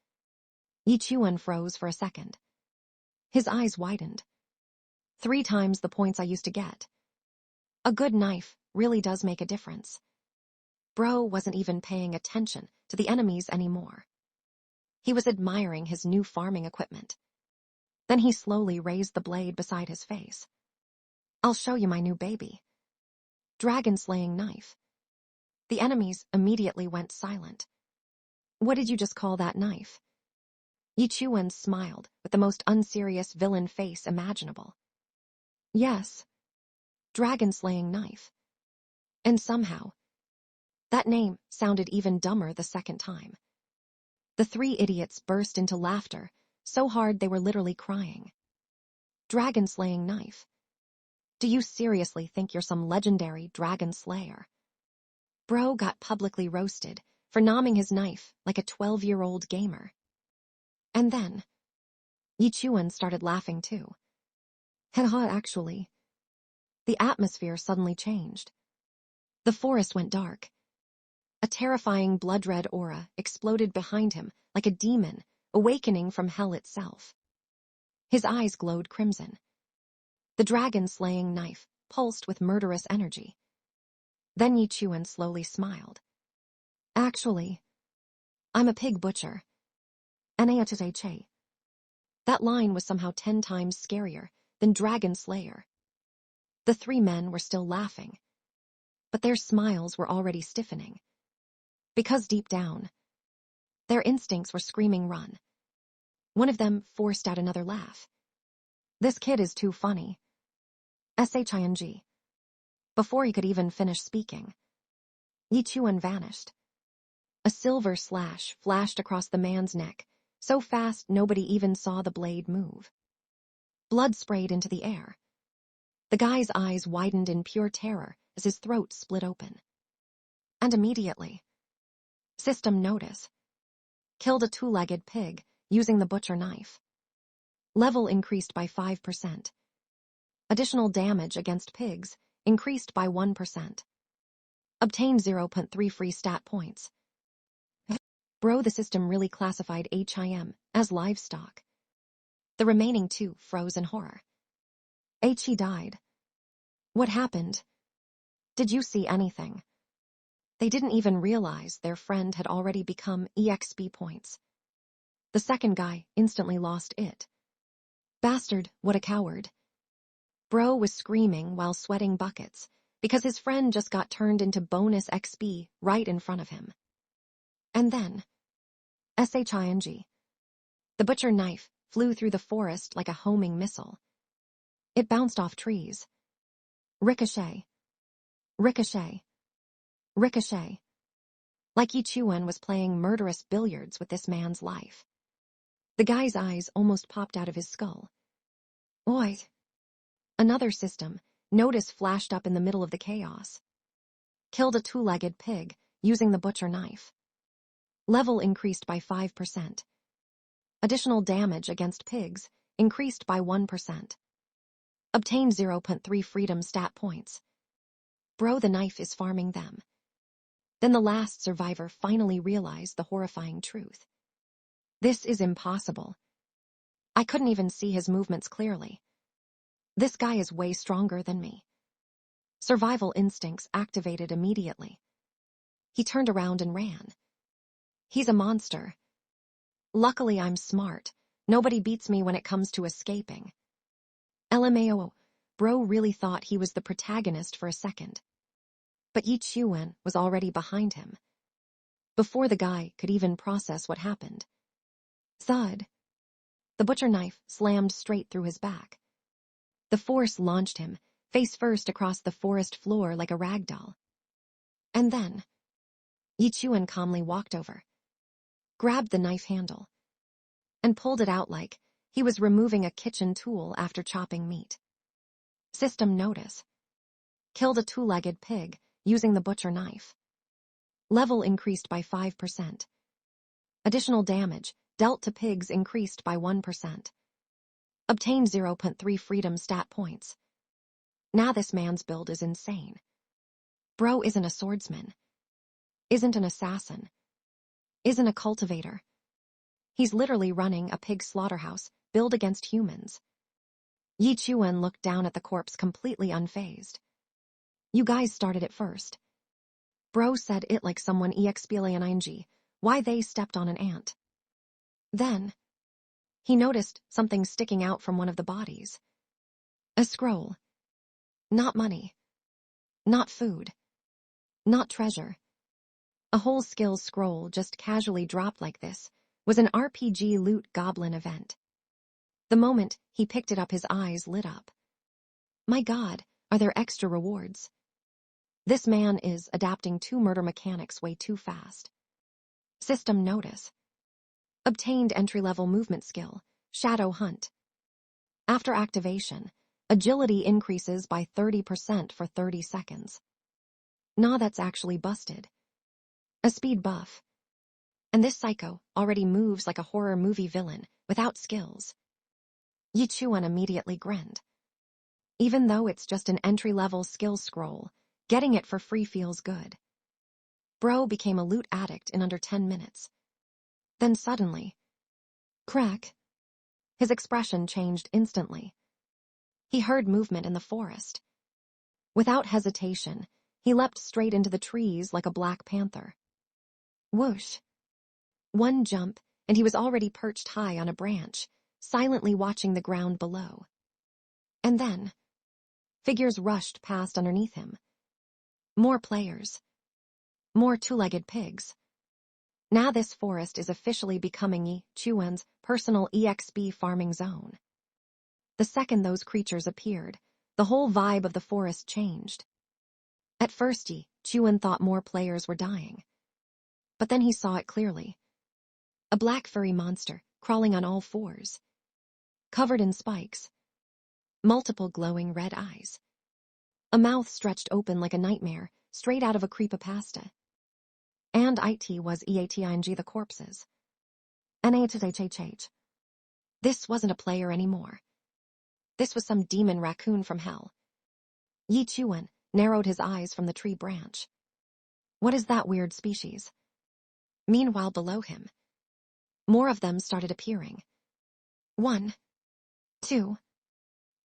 Yi Chuan froze for a second. His eyes widened. 3 times the points I used to get. A good knife really does make a difference. Bro wasn't even paying attention to the enemies anymore. He was admiring his new farming equipment. Then he slowly raised the blade beside his face. "I'll show you my new baby." Dragon-slaying knife. The enemies immediately went silent. "What did you just call that knife?" Yi Chuan smiled with the most unserious villain face imaginable. "Yes. Dragon-slaying knife. And somehow, that name sounded even dumber the second time. The three idiots burst into laughter, so hard they were literally crying. Dragon-slaying knife. Do you seriously think you're some legendary dragon slayer? Bro got publicly roasted for nomming his knife like a 12-year-old gamer. And then, Yi Chuan started laughing too. Haha, actually. The atmosphere suddenly changed. The forest went dark. A terrifying blood-red aura exploded behind him like a demon awakening from hell itself. His eyes glowed crimson. The dragon-slaying knife pulsed with murderous energy. Then Yi Chuan slowly smiled. Actually, I'm a pig butcher. Nache. That line was somehow 10 times scarier than Dragon Slayer. The three men were still laughing, but their smiles were already stiffening. Because deep down, their instincts were screaming run. One of them forced out another laugh. This kid is too funny. Shing. Before he could even finish speaking, Yi Chuan vanished. A silver slash flashed across the man's neck, so fast nobody even saw the blade move. Blood sprayed into the air. The guy's eyes widened in pure terror as his throat split open. And immediately, System Notice. Killed a two-legged pig using the butcher knife. Level increased by 5%. Additional damage against pigs increased by 1%. Obtained 0.3 free stat points. Bro, the system really classified HIM as livestock. The remaining two froze in horror. He died. What happened? Did you see anything? They didn't even realize their friend had already become EXP points. The second guy instantly lost it. Bastard, what a coward. Bro was screaming while sweating buckets because his friend just got turned into bonus XP right in front of him. And then, Shing. The butcher knife flew through the forest like a homing missile. It bounced off trees. Ricochet. Ricochet. Ricochet. Like Yi Chuan was playing murderous billiards with this man's life. The guy's eyes almost popped out of his skull. Oi! Another system, Notice, flashed up in the middle of the chaos. Killed a two-legged pig using the butcher knife. Level increased by 5%. Additional damage against pigs increased by 1%. Obtained 0.3 freedom stat points. Bro, the knife is farming them. Then the last survivor finally realized the horrifying truth. This is impossible. I couldn't even see his movements clearly. This guy is way stronger than me. Survival instincts activated immediately. He turned around and ran. He's a monster. Luckily, I'm smart. Nobody beats me when it comes to escaping. LMAO, Bro really thought he was the protagonist for a second. But Yi Chuan was already behind him. Before the guy could even process what happened. Thud. The butcher knife slammed straight through his back. The force launched him, face first across the forest floor like a rag doll. And then, Yi Chuan calmly walked over, grabbed the knife handle, and pulled it out like he was removing a kitchen tool after chopping meat. System Notice. Killed a two-legged pig using the butcher knife. Level increased by 5%. Additional damage dealt to pigs increased by 1%. Obtained 0.3 freedom stat points. Now this man's build is insane. Bro isn't a swordsman. Isn't an assassin. Isn't a cultivator. He's literally running a pig slaughterhouse built against humans. Yi Chuan looked down at the corpse completely unfazed. You guys started it first. Bro said it like someone explained why they stepped on an ant. Then, he noticed something sticking out from one of the bodies. A scroll. Not money. Not food. Not treasure. A whole skills scroll just casually dropped like this was an RPG loot goblin event. The moment he picked it up, his eyes lit up. My God, are there extra rewards? This man is adapting to murder mechanics way too fast. System notice. Obtained entry-level movement skill, Shadow Hunt. After activation, agility increases by 30% for 30 seconds. Nah, that's actually busted. A speed buff. And this psycho already moves like a horror movie villain without skills. Yi Chuan immediately grinned. Even though it's just an entry-level skill scroll, getting it for free feels good. Bro became a loot addict in under 10 minutes. Then suddenly, crack. His expression changed instantly. He heard movement in the forest. Without hesitation, he leapt straight into the trees like a black panther. Whoosh. One jump, and he was already perched high on a branch, silently watching the ground below. And then, figures rushed past underneath him. More players. More two-legged pigs. Now this forest is officially becoming Yi Chuan's personal EXP farming zone. The second those creatures appeared, the whole vibe of the forest changed. At first Yi Chuan thought more players were dying. But then he saw it clearly. A black furry monster, crawling on all fours. Covered in spikes. Multiple glowing red eyes. A mouth stretched open like a nightmare, straight out of a creepypasta. And it was EATING the corpses. NAHHH. This wasn't a player anymore. This was some demon raccoon from hell. Yi Chuan narrowed his eyes from the tree branch. What is that weird species? Meanwhile below him, more of them started appearing. 1, 2,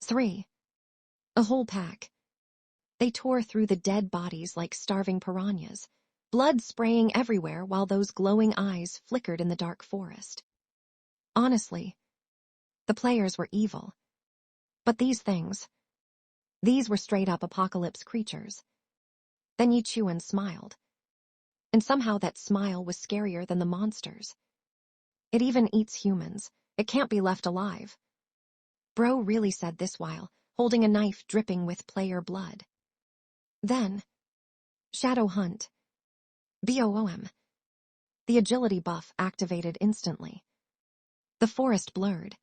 3. A whole pack. They tore through the dead bodies like starving piranhas, blood spraying everywhere while those glowing eyes flickered in the dark forest. Honestly, the players were evil. But these were straight-up apocalypse creatures. Then Yi Chuan smiled. And somehow that smile was scarier than the monsters. It even eats humans. It can't be left alive. Bro really said this while holding a knife dripping with player blood. Then, Shadow Hunt. BOOM. The agility buff activated instantly. The forest blurred.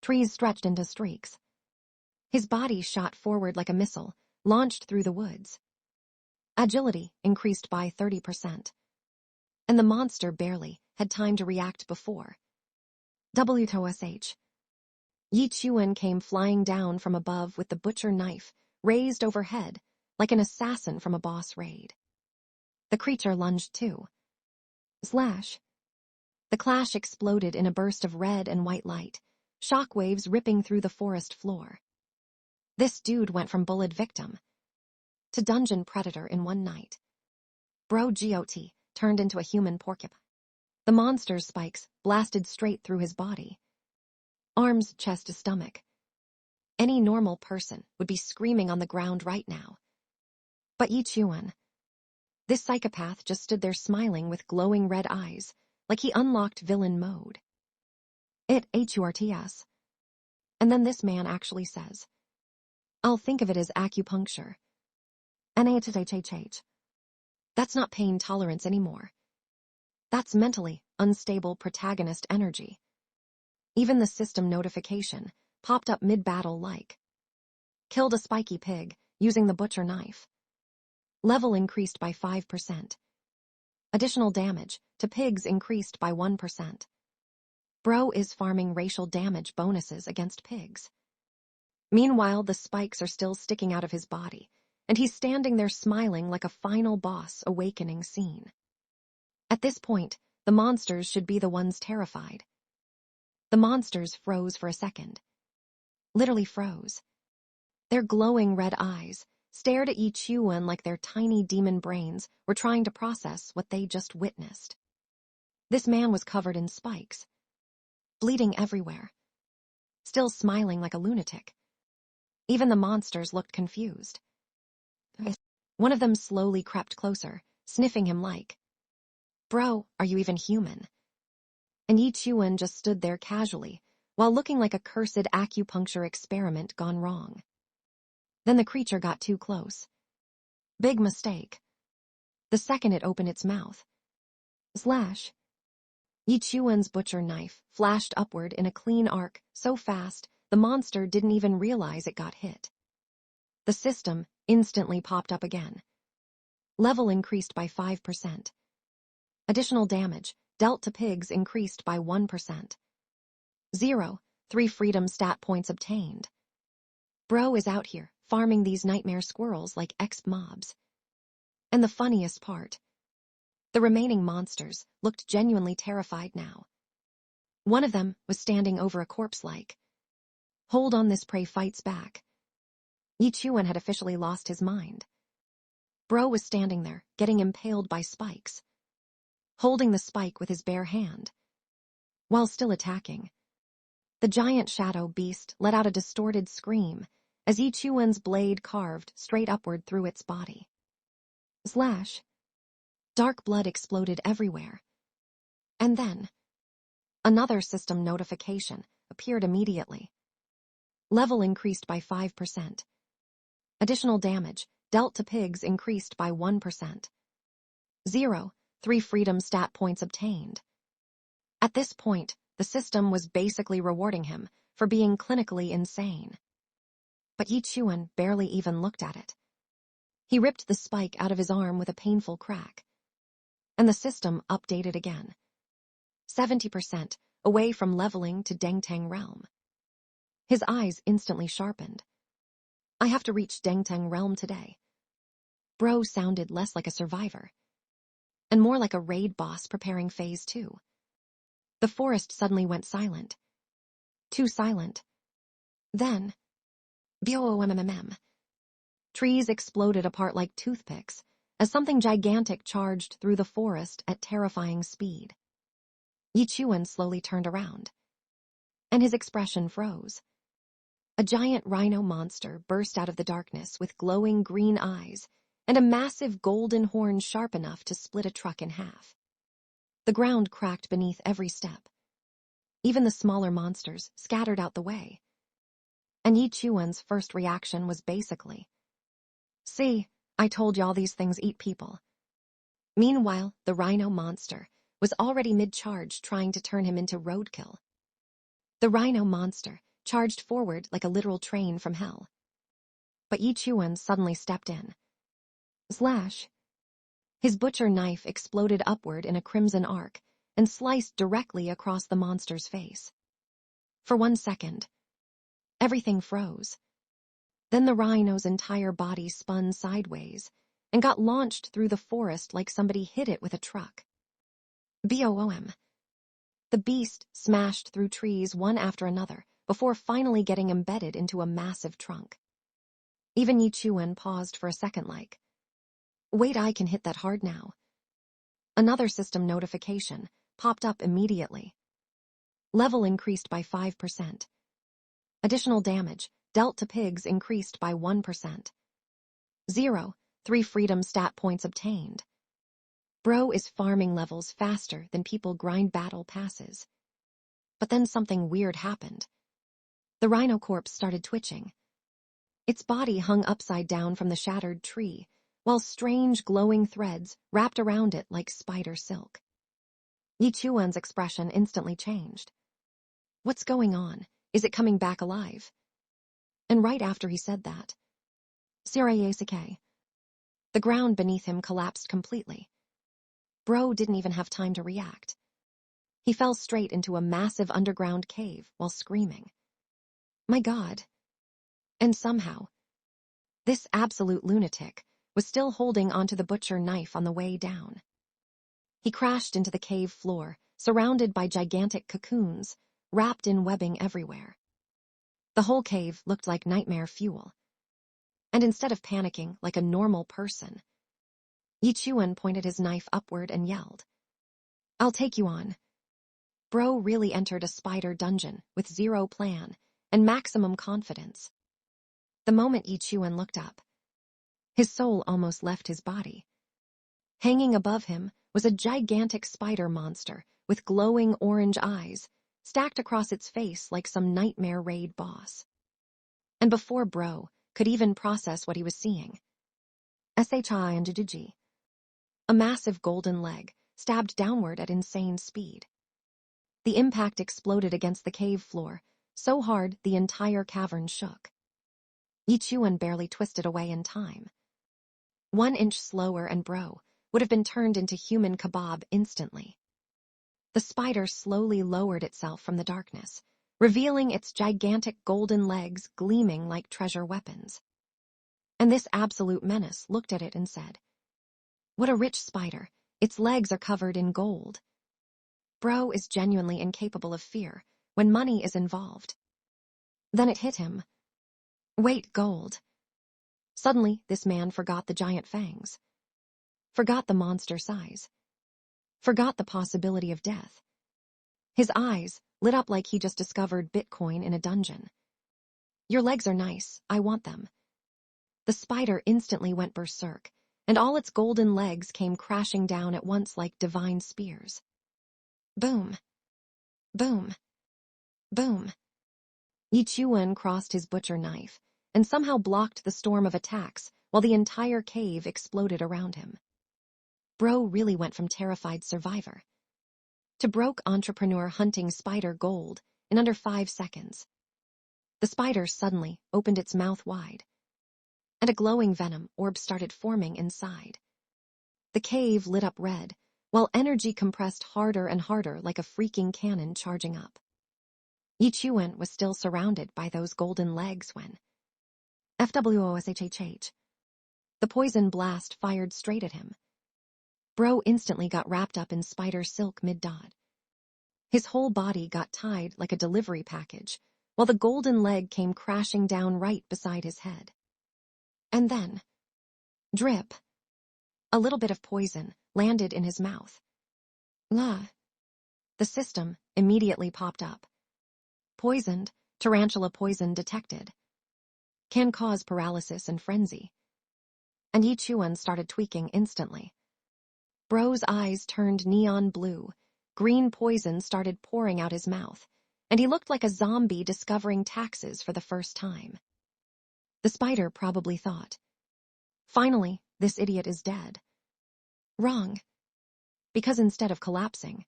Trees stretched into streaks. His body shot forward like a missile, launched through the woods. Agility increased by 30%. And the monster barely had time to react before. WTOSH. Yi Chuan came flying down from above with the butcher knife, raised overhead, like an assassin from a boss raid. The creature lunged too. Slash. The clash exploded in a burst of red and white light, shockwaves ripping through the forest floor. This dude went from bullet victim to dungeon predator in one night. Bro GOT turned into a human porcupine. The monster's spikes blasted straight through his body. Arms, chest to stomach. Any normal person would be screaming on the ground right now. But Yi Chuan, this psychopath just stood there smiling with glowing red eyes, like he unlocked villain mode. It HURTS. And then this man actually says, I'll think of it as acupuncture. NAHHH. That's not pain tolerance anymore. That's mentally unstable protagonist energy. Even the system notification popped up mid-battle like, killed a spiky pig using the butcher knife. Level increased by 5%. Additional damage to pigs increased by 1%. Bro is farming racial damage bonuses against pigs. Meanwhile, the spikes are still sticking out of his body, and he's standing there smiling like a final boss awakening scene. At this point, the monsters should be the ones terrified. The monsters froze for a second. Literally froze. Their glowing red eyes stared at Yi Chuan like their tiny demon brains were trying to process what they just witnessed. This man was covered in spikes, bleeding everywhere, still smiling like a lunatic. Even the monsters looked confused. One of them slowly crept closer, sniffing him like, Bro, are you even human? And Yi Chuan just stood there casually, while looking like a cursed acupuncture experiment gone wrong. Then the creature got too close. Big mistake. The second it opened its mouth. Slash. Yi Chuan's butcher knife flashed upward in a clean arc so fast the monster didn't even realize it got hit. The system instantly popped up again. Level increased by 5%. Additional damage dealt to pigs increased by 1%. 3 freedom stat points obtained. Bro is out here, farming these nightmare squirrels like ex-mobs. And the funniest part, the remaining monsters looked genuinely terrified now. One of them was standing over a corpse like, "Hold on, this prey fights back." Yi Chuan had officially lost his mind. Bro was standing there, getting impaled by spikes, holding the spike with his bare hand, while still attacking. The giant shadow beast let out a distorted scream as Yi Chuan's blade carved straight upward through its body. Slash. Dark blood exploded everywhere. And then, another system notification appeared immediately. Level increased by 5%. Additional damage dealt to pigs increased by 1%. 3 freedom stat points obtained. At this point, the system was basically rewarding him for being clinically insane. But Yi Chuan barely even looked at it. He ripped the spike out of his arm with a painful crack. And the system updated again. 70% away from leveling to Dengteng Realm. His eyes instantly sharpened. I have to reach Dengteng Realm today. Bro sounded less like a survivor, and more like a raid boss preparing phase 2. The forest suddenly went silent. Too silent. Then, BOOMMM. Trees exploded apart like toothpicks as something gigantic charged through the forest at terrifying speed. Yi Chuan slowly turned around, and his expression froze. A giant rhino monster burst out of the darkness with glowing green eyes and a massive golden horn sharp enough to split a truck in half. The ground cracked beneath every step. Even the smaller monsters scattered out the way. And Yi Chuan's first reaction was basically, "See, I told y'all these things eat people." Meanwhile, the rhino monster was already mid-charge trying to turn him into roadkill. The rhino monster charged forward like a literal train from hell. But Yi Chuan suddenly stepped in. Slash. His butcher knife exploded upward in a crimson arc and sliced directly across the monster's face. For 1 second, everything froze. Then the rhino's entire body spun sideways and got launched through the forest like somebody hit it with a truck. BOOM. The beast smashed through trees one after another before finally getting embedded into a massive trunk. Even Yi Chuan paused for a second like, "Wait, I can hit that hard now." Another system notification popped up immediately. Level increased by 5%. Additional damage dealt to pigs increased by 1%. 3 freedom stat points obtained. Bro is farming levels faster than people grind battle passes. But then something weird happened. The rhino corpse started twitching. Its body hung upside down from the shattered tree, while strange glowing threads wrapped around it like spider silk. Yi Chuan's expression instantly changed. What's going on? Is it coming back alive? And right after he said that, Sirayasuke, the ground beneath him collapsed completely. Bro didn't even have time to react. He fell straight into a massive underground cave while screaming. My God. And somehow, this absolute lunatic was still holding onto the butcher knife on the way down. He crashed into the cave floor, surrounded by gigantic cocoons, wrapped in webbing everywhere. The whole cave looked like nightmare fuel. And instead of panicking like a normal person, Yi Chuan pointed his knife upward and yelled, "I'll take you on." Bro really entered a spider dungeon with zero plan and maximum confidence. The moment Yi Chuan looked up, his soul almost left his body. Hanging above him was a gigantic spider monster with glowing orange eyes, stacked across its face like some nightmare raid boss. And before Bro could even process what he was seeing, SHINGG. A massive golden leg stabbed downward at insane speed. The impact exploded against the cave floor, so hard the entire cavern shook. Yi Chuan barely twisted away in time. 1 inch slower and Bro would have been turned into human kebab instantly. The spider slowly lowered itself from the darkness, revealing its gigantic golden legs gleaming like treasure weapons. And this absolute menace looked at it and said, "What a rich spider, its legs are covered in gold." Bro is genuinely incapable of fear when money is involved. Then it hit him. Wait, gold. Suddenly, this man forgot the giant fangs. Forgot the monster size. Forgot the possibility of death. His eyes lit up like he just discovered Bitcoin in a dungeon. Your legs are nice, I want them. The spider instantly went berserk, and all its golden legs came crashing down at once like divine spears. Boom. Boom. Boom. Yi Chuan crossed his butcher knife and somehow blocked the storm of attacks while the entire cave exploded around him. Bro really went from terrified survivor to broke entrepreneur hunting spider gold in under 5 seconds. The spider suddenly opened its mouth wide, and a glowing venom orb started forming inside. The cave lit up red, while energy compressed harder and harder like a freaking cannon charging up. Yi Chuan was still surrounded by those golden legs when FWOSHHH. The poison blast fired straight at him. Bro instantly got wrapped up in spider silk mid-dod. His whole body got tied like a delivery package, while the golden leg came crashing down right beside his head. And then, drip. A little bit of poison landed in his mouth. La. The system immediately popped up. Poisoned, tarantula poison detected. Can cause paralysis and frenzy. And Yi Chuan started tweaking instantly. Bro's eyes turned neon blue, green poison started pouring out his mouth, and he looked like a zombie discovering taxes for the first time. The spider probably thought, finally, this idiot is dead. Wrong. Because instead of collapsing,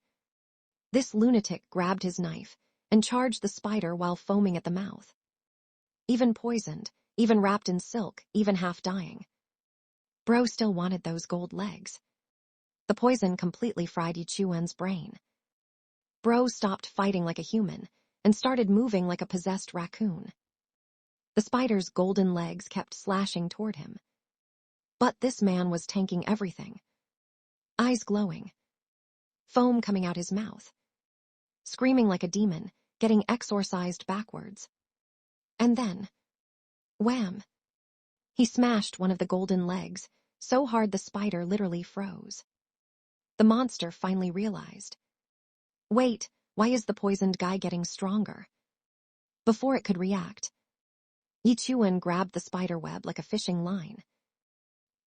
this lunatic grabbed his knife and charged the spider while foaming at the mouth. Even poisoned, even wrapped in silk, even half dying. Bro still wanted those gold legs. The poison completely fried Yi Chuan's brain. Bro stopped fighting like a human and started moving like a possessed raccoon. The spider's golden legs kept slashing toward him. But this man was tanking everything. Eyes glowing. Foam coming out his mouth. Screaming like a demon, getting exorcised backwards. And then, wham! He smashed one of the golden legs so hard the spider literally froze. The monster finally realized. Wait, why is the poisoned guy getting stronger? Before it could react, Yi Chuan grabbed the spider web like a fishing line.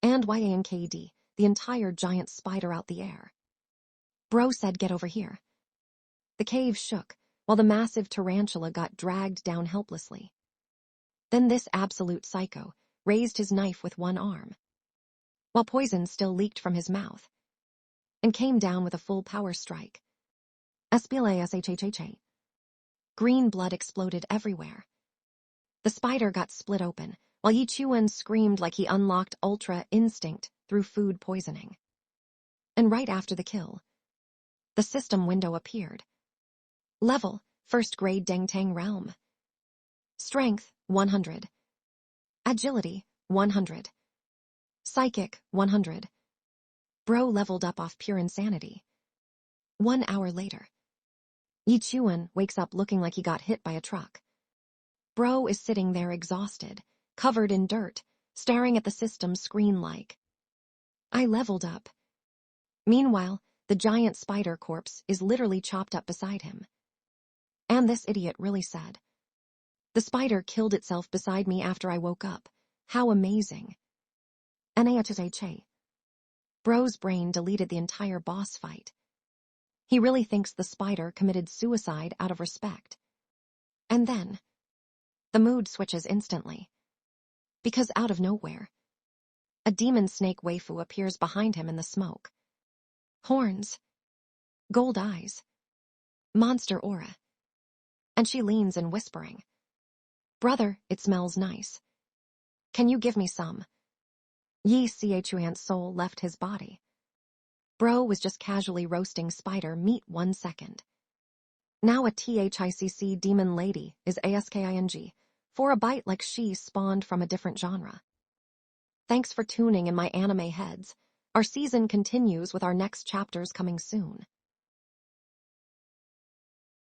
And YANKD, the entire giant spider out the air. Bro said, "Get over here." The cave shook, while the massive tarantula got dragged down helplessly. Then this absolute psycho raised his knife with one arm, while poison still leaked from his mouth, and came down with a full power strike. SPLASHHHA. Green blood exploded everywhere. The spider got split open, while Yi Chuan screamed like he unlocked Ultra Instinct through food poisoning. And right after the kill, the system window appeared. Level, 1st grade Deng Tang Realm. Strength, 100. Agility, 100. Psychic, 100. Bro leveled up off pure insanity. 1 hour later, Yi Chuan wakes up looking like he got hit by a truck. Bro is sitting there exhausted, covered in dirt, staring at the system screen like, I leveled up. Meanwhile, the giant spider corpse is literally chopped up beside him. And this idiot really said, the spider killed itself beside me after I woke up. How amazing. NAHHA. Bro's brain deleted the entire boss fight. He really thinks the spider committed suicide out of respect. And then, the mood switches instantly. Because out of nowhere, A demon snake waifu appears behind him in the smoke. Horns. Gold eyes. Monster aura. And she leans in whispering. Brother, it smells nice. Can you give me some? Yi Chuan's soul left his body. Bro was just casually roasting spider meat 1 second. Now a THICC demon lady is ASKING, for a bite like she spawned from a different genre. Thanks for tuning in my anime heads. Our season continues with our next chapters coming soon.